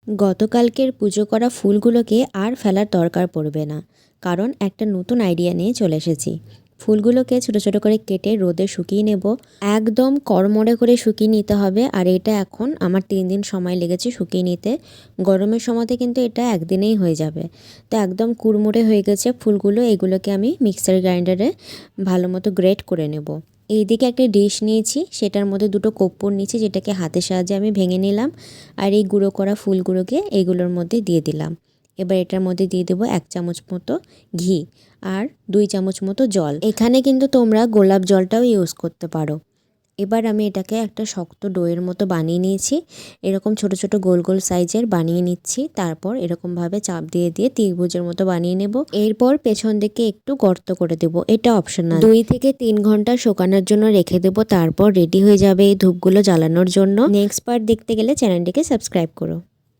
গতকালকের পুজো করা ফুলগুলোকে আর ফেলার দরকার পড়বে না, কারণ একটা নতুন আইডিয়া নিয়ে চলে এসেছি। ফুলগুলোকে ছোট ছোট করে কেটে রোদে শুকিয়ে নেব। একদম কড়মড়ে করে শুকিয়ে নিতে হবে। আর এটা এখন আমার 3 দিন সময় লেগেছে শুকিয়ে নিতে। গরমের সময়তে কিন্তু এটা একদিনেই হয়ে যাবে। তো একদম কুড়মুড়ে হয়ে গেছে ফুলগুলো। এগুলোকে আমি মিক্সার গ্রাইন্ডারে ভালো মতো গ্রেট করে নেব। এইদিকে একটা ডিশ নিয়েছি, সেটার মধ্যে দুটো কর্পূর নিয়েছি, যেটাকে হাতের সাহায্যে আমি ভেঙে নিলাম। আর এই গুঁড়ো করা ফুলগুলোকে এগুলোর মধ্যে দিয়ে দিলাম। এবার এটার মধ্যে দিয়ে দেবো 1 চামচ মতো ঘি আর 2 চামচ মতো জল। এখানে কিন্তু তোমরা গোলাপ জলটাও ইউজ করতে পারো। এবার আমি এটাকে একটা শক্ত ডোয়ের মতো বানিয়ে নিয়েছি। এরকম ছোট ছোট গোল গোল সাইজের বানিয়ে নিচ্ছি। তারপর এরকমভাবে চাপ দিয়ে দিয়ে ত্রিভুজের মতো বানিয়ে নেব। এরপর পেছন দিকে একটু গর্ত করে দেব, এটা অপশনাল। 2 থেকে 3 ঘন্টা শুকানোর জন্য রেখে দেব। তারপর রেডি হয়ে যাবে এই ধূপগুলো জ্বালানোর জন্য। নেক্সট পার্ট দেখতে গেলে চ্যানেলটিকে সাবস্ক্রাইব করো।